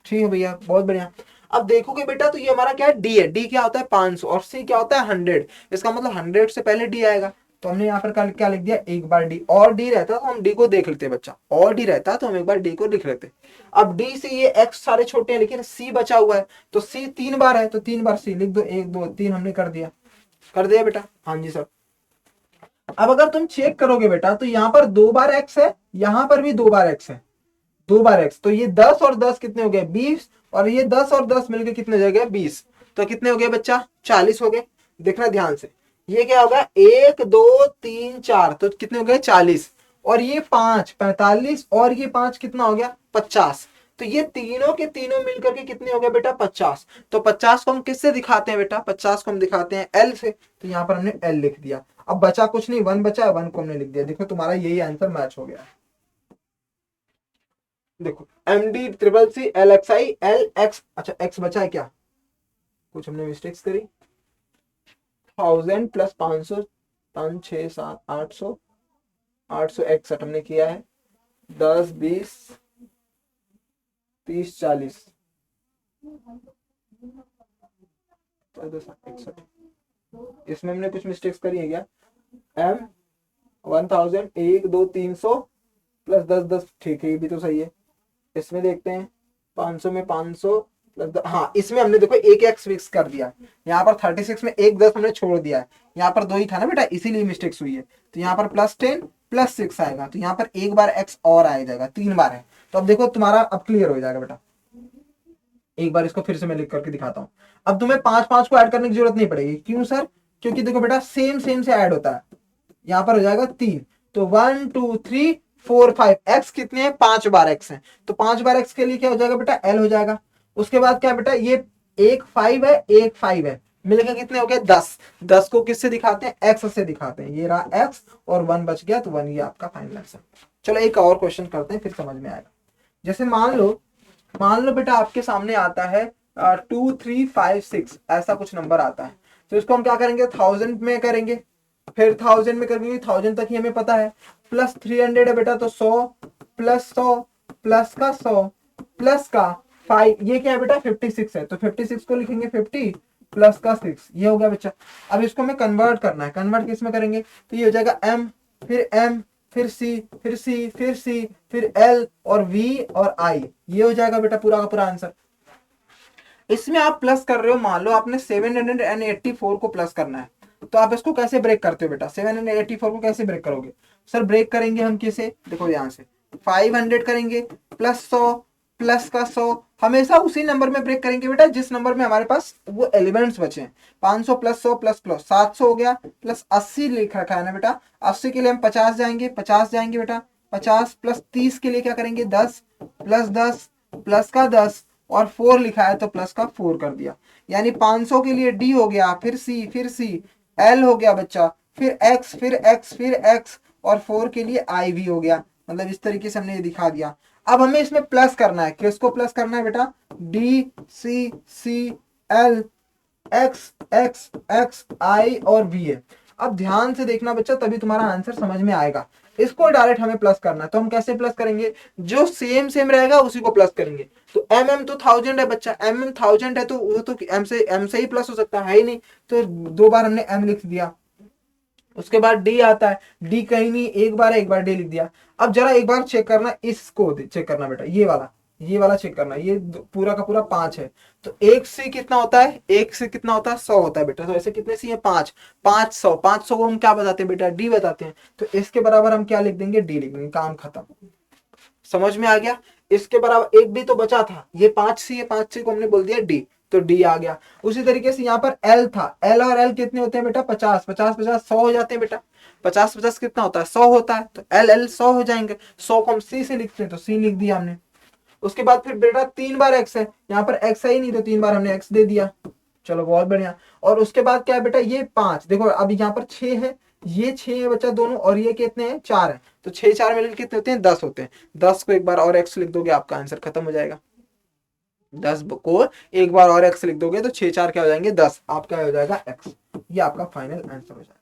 ठीक है भैया, बहुत बढ़िया। अब देखोगे बेटा तो ये हमारा क्या है, d है, d क्या होता है 500 और c क्या होता है 100, इसका मतलब 100 से पहले d आएगा। तो हमने यहाँ पर क्या लिख दिया, एक बार डी, और डी रहता तो हम डी को देख लेते बच्चा, और डी रहता तो हम एक बार डी को लिख लेते। अब डी से ये एक्स सारे छोटे हैं लेकिन सी बचा हुआ है, तो सी 3 बार है तो 3 बार सी लिख दो, 1 2 3 हमने कर दिया, कर दिया बेटा, हाँ जी सर। अब अगर तुम चेक करोगे बेटा तो यहाँ पर 2 बार एक्स है, यहाँ पर भी 2 बार एक्स है, 2 बार एक्स, तो ये 10 और 10 कितने हो गए 20, और ये 10 और 10 मिलकर कितने हो गए 20, तो कितने हो गए बच्चा 40 हो गए। देखना ध्यान से, ये क्या होगा 1 2 3 4, तो कितने हो गए 40, और ये 5 45, और ये 5 कितना हो गया 50। तो ये तीनों के तीनों मिलकर के कितने हो गए बेटा 50। तो 50 को हम किससे दिखाते हैं बेटा, 50 को हम दिखाते हैं एल से, तो यहाँ पर हमने एल लिख दिया। अब बचा कुछ नहीं, 1 बचा है, 1 को हमने लिख दिया। देखो तुम्हारा यही आंसर मैच हो गया। देखो M D triple C L X I L X, अच्छा एक्स बचा है क्या, कुछ हमने मिस्टेक्स करी, 1000 प्लस 500, 5 6 7 800, 861 हमने किया है, 10 20 30 40, 61, इसमें हमने कुछ मिस्टेक्स करी है क्या, एम 1000 1 2 300 प्लस 10 10, ठीक है ये भी तो सही है। इसमें देखते हैं 500 में 500 प्लस, हाँ इसमें हमने देखो एक एक्स फिक्स कर दिया, यहाँ पर 36 में एक 10 हमने छोड़ दिया है, यहाँ पर 2 ही था ना बेटा इसीलिए मिस्टेक्स हुई है। तो यहाँ पर प्लस 10 प्लस 6 आएगा, तो यहाँ पर एक बार एक्स और आ जाएगा, 3 बार है। तो अब देखो तुम्हारा अब क्लियर हो जाएगा बेटा। एक बार इसको फिर से मैं लिख करके दिखाता हूँ। अब तुम्हें 5 5 को ऐड करने की जरूरत नहीं पड़ेगी, क्यों सर, क्योंकि देखो बेटा सेम सेम से ऐड होता है। यहाँ पर हो जाएगा 3, तो 1 2 3 4 5, एक्स कितने हैं 5 बार एक्स है, तो 5 बार एक्स के लिए क्या हो जाएगा बेटा एल हो जाएगा। उसके बाद क्या बेटा ये एक 5 है एक 5 है, मिलकर कितने हो गए 10, 10 को किससे दिखाते हैं एक्स से दिखाते हैं, ये रहा एक्स और 1 बच गया, तो 1 ये आपका फाइनल आंसर। चलो एक और क्वेश्चन करते हैं फिर समझ में आएगा। जैसे मान लो बेटा आपके सामने आता है 2 3 5 6 ऐसा कुछ नंबर आता है, तो इसको हम क्या करेंगे 1000 में करेंगे, फिर 1000 में करेंगे, 1000 तक ही हमें पता है, प्लस 300 है बेटा तो 100 प्लस 100 प्लस का 100 प्लस का 5, ये क्या है बेटा 56 है, तो 56 को लिखेंगे 50 प्लस का 6, ये हो गया बच्चा। अब इसको हमें कन्वर्ट करना है, कन्वर्ट किस में करेंगे, तो ये हो जाएगा m फिर सी फिर सी फिर सी फिर एल और वी और आई, ये हो जाएगा बेटा पूरा का पूरा आंसर। इसमें आप प्लस कर रहे हो, मान लो आपने 784 को प्लस करना है, तो आप इसको कैसे ब्रेक करते हो बेटा, 784 को कैसे ब्रेक करोगे, सर ब्रेक करेंगे हम किसे, देखो ध्यान से 500 करेंगे प्लस 100 प्लस का 100, हमेशा उसी नंबर में ब्रेक करेंगे बेटा जिस नंबर में हमारे पास वो एलिमेंट्स बचे हैं। 500 प्लस 100 प्लस प्लस 700 हो गया, प्लस 80 लिख रखा है ना बेटा, 80 के लिए हम 50 जाएंगे, 50 जाएंगे बेटा, 50 प्लस 30 के लिए क्या करेंगे 10 प्लस 10 प्लस का 10 और 4 लिखा है तो प्लस का 4 कर दिया। यानी 500 के लिए डी हो गया, फिर सी, फिर सी, एल हो गया बच्चा, फिर एक्स, फिर एक्स, फिर एक्स और 4 के लिए आई भी हो गया। मतलब इस तरीके से हमने ये दिखा दिया। अब हमें इसमें प्लस करना है, किसको प्लस करना है बेटा, D C C L X X X I और वी है। अब ध्यान से देखना बच्चा, तभी तुम्हारा आंसर समझ में आएगा। इसको डायरेक्ट हमें प्लस करना है, तो हम कैसे प्लस करेंगे, जो सेम सेम रहेगा उसी को प्लस करेंगे। तो एम तो 1000 है बच्चा, एम 1000 है तो वो तो एम से ही प्लस हो सकता है ही नहीं, तो 2 बार हमने एम लिख दिया। उसके बाद डी आता है, डी कहीं नहीं, एक बार डी लिख दिया। अब जरा एक बार चेक करना, इसको चेक करना बेटा, ये वाला चेक करना, ये पूरा का पूरा 5 है। तो एक से कितना होता है, एक से कितना होता है 100 होता है बेटा। तो ऐसे कितने सी है 5, 500, 500 को हम क्या बताते हैं बेटा, डी बताते हैं। तो इसके बराबर हम क्या लिख देंगे, डी लिख देंगे, काम खत्म। समझ में आ गया। इसके बराबर एक डी तो बचा था, ये 5 सी है, 5 सी को हमने बोल दिया डी, तो डी आ गया। उसी तरीके से यहाँ पर एल था, एल और एल कितने होते हैं बेटा 50, 50 50 100 हो जाते हैं बेटा। 50 50 कितना होता है 100 होता है, तो एल एल 100 हो जाएंगे। 100 को हम सी से लिखते हैं तो सी लिख दिया हमने। उसके बाद फिर बेटा 3 बार एक्स है, यहाँ पर एक्स है ही नहीं तो 3 बार हमने एक्स दे दिया। चलो बहुत बढ़िया। और उसके बाद क्या है बेटा, ये 5, देखो अब यहाँ पर 6 है, ये 6 है बच्चा दोनों, और ये कितने हैं 4 है, तो 6 4 मिलकर कितने होते हैं 10 होते हैं। 10 को एक बार और एक्स लिख दोगे आपका आंसर खत्म हो जाएगा। 10 को एक बार और एक्स लिख दोगे तो 6 4 क्या हो जाएंगे 10, आपका हो जाएगा एक्स। ये आपका फाइनल आंसर हो जाएगा।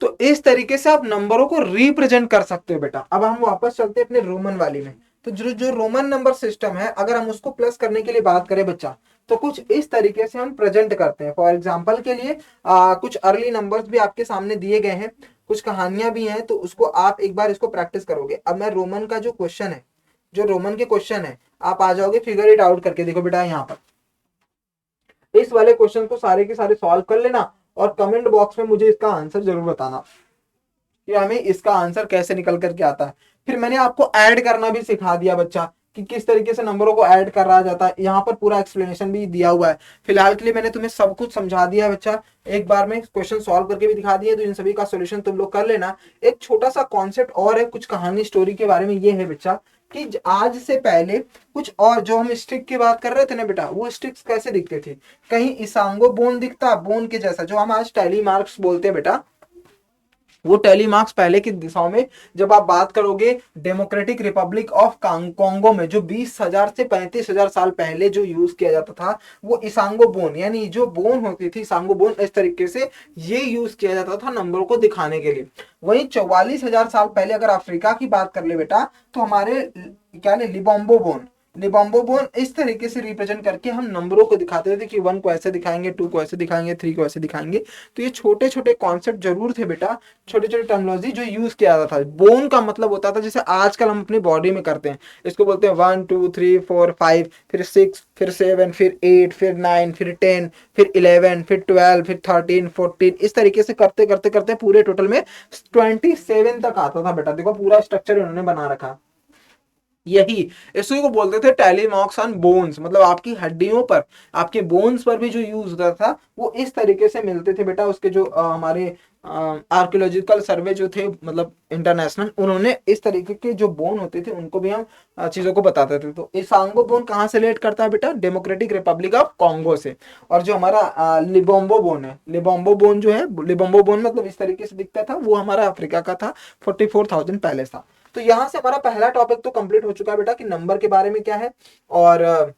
तो इस तरीके से आप नंबरों को रिप्रेजेंट कर सकते हो बेटा। अब हम वापस चलते हैं अपने रोमन वाली में। तो जो रोमन नंबर सिस्टम है, अगर हम उसको प्लस करने के लिए बात करें बच्चा, तो कुछ इस तरीके से हम प्रेजेंट करते हैं। फॉर एग्जाम्पल के लिए कुछ अर्ली नंबर्स भी आपके सामने दिए गए हैं, कुछ कहानियां भी हैं, तो उसको आप एक बार इसको प्रैक्टिस करोगे। अब मैं रोमन का जो क्वेश्चन है, जो रोमन के क्वेश्चन है, आप आ जाओगे फिगर इट आउट करके। देखो बेटा यहाँ पर इस वाले क्वेश्चन को सारे के सारे सॉल्व कर लेना और कमेंट बॉक्स में मुझे इसका आंसर जरूर बताना कि हमें इसका आंसर कैसे निकल करके आता है। फिर मैंने आपको ऐड करना भी सिखा दिया बच्चा, कि किस तरीके से नंबरों को ऐड करा जाता है। यहाँ पर पूरा एक्सप्लेनेशन भी दिया हुआ है। फिलहाल के लिए मैंने तुम्हें सब कुछ समझा दिया है बच्चा, एक बार में क्वेश्चन सॉल्व करके भी दिखा दिए, तो इन सभी का सोल्यूशन तुम लोग कर लेना। एक छोटा सा कॉन्सेप्ट और है कुछ कहानी स्टोरी के बारे में, ये है बच्चा कि आज से पहले कुछ और जो हम स्टिक की बात कर रहे थे ना बेटा, वो स्टिक्स कैसे दिखते थे, कहीं इसांगो बोन दिखता, बोन के जैसा, जो हम आज टैली मार्क्स बोलते हैं बेटा, वो टैली मार्क्स पहले की दिशाओं में जब आप बात करोगे डेमोक्रेटिक रिपब्लिक ऑफ कॉन्गो में, जो 20,000 से 35,000 साल पहले जो यूज किया जाता था, वो इसांगो बोन, यानी जो बोन होती थी इसांगो बोन, इस तरीके से ये यूज किया जाता था नंबरों को दिखाने के लिए। वहीं 44,000 साल पहले अगर अफ्रीका की बात कर ले बेटा, तो हमारे क्या लिबोम्बो बोन, लिबोम्बो बोन इस तरीके से रिप्रेजेंट करके हम नंबरों को दिखाते थे कि 1 को ऐसे दिखाएंगे, 2 को ऐसे दिखाएंगे, 3 को ऐसे दिखाएंगे। तो ये छोटे छोटे कॉन्सेप्ट जरूर थे बेटा, छोटे छोटे टर्मिनोलॉजी जो यूज किया जाता था। बोन का मतलब होता था जैसे आजकल हम अपनी बॉडी में करते हैं, इसको बोलते हैं 1 2 3 4 5, फिर 6, फिर 7, फिर 8, फिर 9, फिर 10, फिर 11, फिर 12, फिर 13, 14, इस तरीके से करते करते करते पूरे टोटल में 27 तक आता था बेटा। देखो पूरा स्ट्रक्चर उन्होंने बना रखा। यही इसी को बोलते थे टैली मार्क्स ऑन बोन्स, मतलब आपकी हड्डियों पर, आपके बोन्स पर भी जो यूज होता था वो इस तरीके से मिलते थे बेटा। उसके जो हमारे आर्कियोलॉजिकल सर्वे जो थे, मतलब इंटरनेशनल, उन्होंने इस तरीके के जो बोन होते थे उनको भी हम चीजों को बताते थे। तो इसांगो बोन कहाँ से रिलेट करता है बेटा, डेमोक्रेटिक रिपब्लिक ऑफ कॉन्गो से। और जो हमारा लिबोम्बो बोन है, लिबोम्बो बोन जो है, लिबोम्बो बोन मतलब इस तरीके से दिखता था, वो हमारा अफ्रीका का था, 44,000 पहले था। तो यहां से हमारा पहला टॉपिक तो कंप्लीट हो चुका है बेटा कि नंबर के बारे में क्या है, और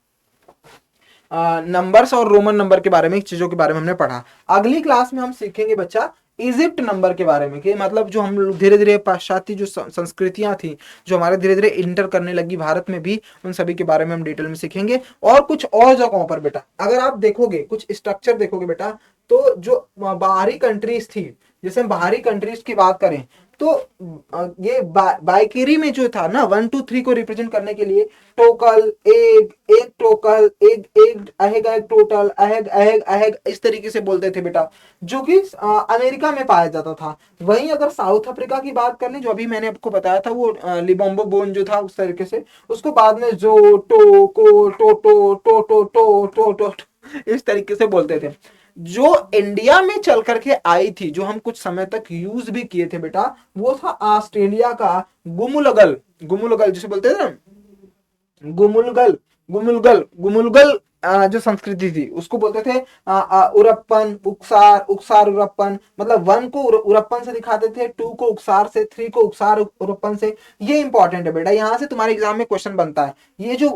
नंबर्स और रोमन नंबर के बारे में, चीजों के बारे में हमने पढ़ा। अगली क्लास में हम सीखेंगे बच्चा इजिप्ट नंबर के बारे में, कि मतलब जो हम लोग धीरे धीरे पाश्चात्य जो संस्कृतियां थी, जो हमारे धीरे धीरे इंटर करने लगी भारत में भी, उन सभी के बारे में हम डिटेल में सीखेंगे। और कुछ और जगहों पर बेटा अगर आप देखोगे, कुछ स्ट्रक्चर देखोगे बेटा, तो जो बाहरी कंट्रीज थी, जैसे हम बाहरी कंट्रीज की बात करें तो ये बाइकरी में जो था ना 1 2 3 को रिप्रेजेंट करने के लिए टोकल, एग, एक टोकल, एग, एग, अहेग, अहेग, टोटल, अहेग, अहेग, अहेग, इस तरीके से बोलते थे बेटा, जो कि अमेरिका में पाया जाता था। वहीं अगर साउथ अफ्रीका की बात कर लें, जो अभी मैंने आपको बताया था, वो लिबोम्बो बोन जो था उस तरीके से, उसको बाद में जो टो को टो इस तरीके से बोलते थे। जो इंडिया में चल करके आई थी, जो हम कुछ समय तक यूज भी किए थे बेटा, वो था ऑस्ट्रेलिया का गुमुलगल। गुमुलगल जिसे बोलते थे ना, गुमुलगल, गुमुलगल, गुमुलगल जो संस्कृति थी उसको बोलते थे उरप्पन, उक्सार, उक्सार उरप्पन, मतलब 1 को उरप्पन से दिखाते थे, 2 को उक्सार से, 3 को उक्सार उरप्पन से। ये इंपॉर्टेंट है बेटा, यहाँ से तुम्हारे एग्जाम में क्वेश्चन बनता है। ये जो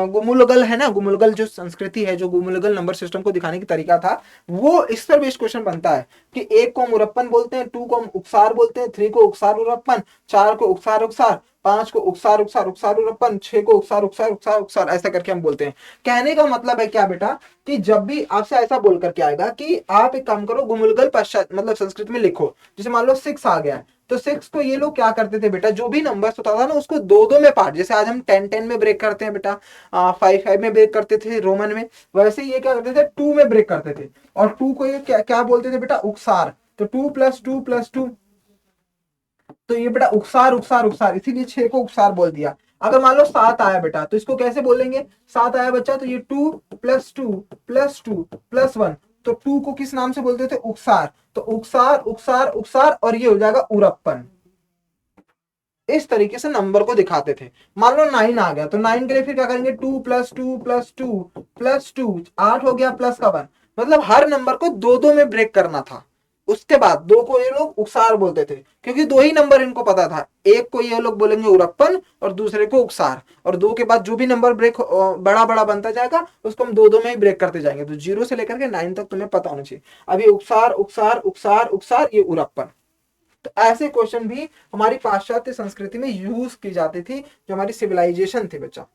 गुमुलगल है ना, गुमुलगल जो संस्कृति है, जो गुमुलगल नंबर सिस्टम को दिखाने की तरीका था, वो इस पर बेस्ड क्वेश्चन बनता है कि 1 को हम उरप्पन बोलते हैं, 2 को हम उक्सार बोलते हैं, 3 को उक्सार उरप्पन, 4 को उक्सार उक्सार, 5 को उक्सार उक्सार उक्सार उरप्पन, 6 को उक्सार उक्सार उक्सार उक्सार, ऐसा करके हम बोलते हैं। कहने का मतलब है क्या बेटा, कि जब भी आपसे ऐसा बोल करके आएगा कि आप एक काम करो, गुमुलगल पश्चात मतलब संस्कृत में लिखो, जैसे मान लो 6 आ गया है, तो 6 को ये लोग क्या करते थे बेटा, जो भी नंबर्स होता था ना उसको दो दो में पार्ट, जैसे आज हम 10 में ब्रेक करते हैं बेटा, 5 में ब्रेक करते थे रोमन में, वैसे ये क्या करते थे 2 में ब्रेक करते थे। और 2 को ये क्या क्या बोलते थे बेटा, उक्सार। तो 2 + 2 + 2, तो ये बेटा उक्सार उक्सार उक्सार, इसीलिए 6 को उक्सार बोल दिया। अगर मान लो 7 आया बेटा, तो इसको कैसे बोलेंगे, 7 आया बच्चा, तो ये 2 + 2 + 2 + 1, तो 2 को किस नाम से बोलते थे, उक्सार। तो उक्सार उक्सार उक्सार, और ये हो जाएगा उरप्पन। इस तरीके से नंबर को दिखाते थे। मान लो 9 आ गया, तो 9 के लिए फिर क्या करेंगे, 2 + 2 + 2 + 2, 8 हो गया, प्लस का 1, मतलब हर नंबर को दो दो में ब्रेक करना था। उसके बाद 2 को ये लोग उक्सार बोलते थे, क्योंकि 2 ही नंबर इनको पता था, एक को ये लोग बोलेंगे उरप्पन और दूसरे को उक्सार, और 2 के बाद जो भी नंबर ब्रेक बड़ा बड़ा बनता जाएगा उसको हम दो दो में ही ब्रेक करते जाएंगे। तो 0 से लेकर के 9 तक तुम्हें पता होना चाहिए। अभी उक्सार उक्सार उक्सार उक्सार, ये उरप्पन। तो ऐसे क्वेश्चन भी हमारी पाश्चात्य संस्कृति में यूज की जाती थी, जो हमारी सिविलाइजेशन थी बच्चा।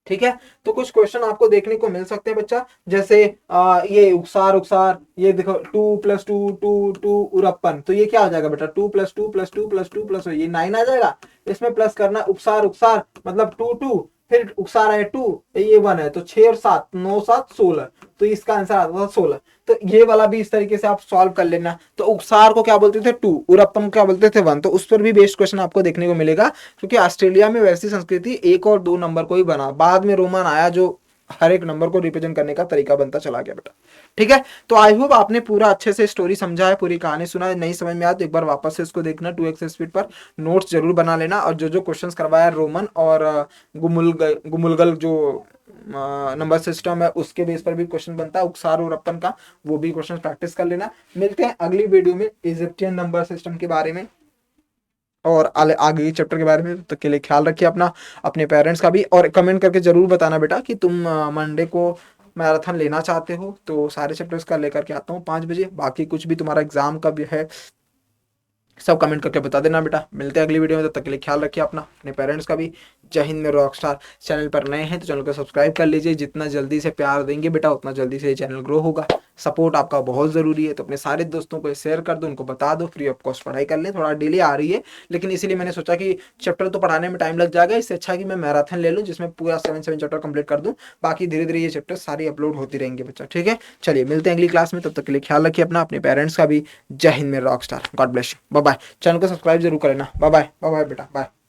ठीक है, तो कुछ क्वेश्चन आपको देखने को मिल सकते हैं बच्चा, जैसे ये उक्सार उक्सार, ये देखो 2 + 2 2 2 उरप्पन, तो ये क्या हो जाएगा बेटा, 2 + 2 + 2 + 2 + ये 9 आ जाएगा। इसमें प्लस करना, उक्सार उक्सार मतलब 2 2, फिर उक्सार है 2, ये 1 है, तो 6 और 7, 9 7 16, तो इसका आंसर आता था 16। तो ये वाला भी इस तरीके से आप सॉल्व कर लेना। तो उक्सार को क्या बोलते थे, 2, उरप्पन को क्या बोलते थे, 1, तो उस पर भी बेस्ड क्वेश्चन आपको देखने को मिलेगा, क्योंकि ऑस्ट्रेलिया में वैसी संस्कृति 1 और 2 नंबर को ही बना, बाद में रोमन आया जो हर एक नंबर को रिप्रेजेंट करने का तरीका बनता चला गया बेटा। ठीक है, तो आई होप आपने पूरा अच्छे से स्टोरी समझा है, पूरी कहानी सुना है। नहीं समझ में आया तो एक बार वापस से इसको देखना, 2x स्पीड पर नोट्स जरूर बना लेना, और जो जो क्वेश्चंस करवाया रोमन और गुमुलगल जो नंबर सिस्टम है उसके बेस पर भी क्वेश्चन बनता है, उक्सार और अपन का, वो भी क्वेश्चन प्रैक्टिस कर लेना। मिलते हैं अगली वीडियो में इजिप्टियन नंबर सिस्टम के बारे में और आगे चैप्टर के बारे में। तब तक के लिए ख्याल रखिए अपना, अपने पेरेंट्स का भी, और कमेंट करके जरूर बताना बेटा कि तुम मंडे को मैराथन लेना चाहते हो, तो सारे चैप्टर्स का लेकर के आता हूँ 5 बजे। बाकी कुछ भी तुम्हारा एग्जाम का भी है, सब कमेंट करके बता देना बेटा। मिलते हैं अगली वीडियो में, तब तक के लिए ख्याल रखिए अपना, अपने पेरेंट्स का भी। जय हिंद मेरे रॉकस्टार। चैनल पर नए हैं तो चैनल को सब्सक्राइब कर लीजिए, जितना जल्दी से प्यार देंगे बेटा उतना जल्दी से ये चैनल ग्रो होगा। सपोर्ट आपका बहुत ज़रूरी है, तो अपने सारे दोस्तों को शेयर कर दो, उनको बता दो, फ्री ऑफ कॉस्ट पढ़ाई कर लें। थोड़ा डिले आ रही है, लेकिन इसीलिए मैंने सोचा कि चैप्टर तो पढ़ाने में टाइम लग जाएगा, इससे अच्छा कि मैं मैराथन ले लूँ जिसमें पूरा 7 चैप्टर कंप्लीट कर दूँ। बाकी धीरे धीरे ये चैप्टर सारी अपलोड होती रहेंगे बच्चा। ठीक है, चलिए मिलते हैं अगली क्लास में, तब तक के लिए ख्याल रखिए अपना, अपने पेरेंट्स का भी। जय हिंद मेरे rockstar, God bless you, bye bye. Channel को सब्सक्राइब जरूर कर लेना। बाय बाय, बाय बाय बेटा, बाय।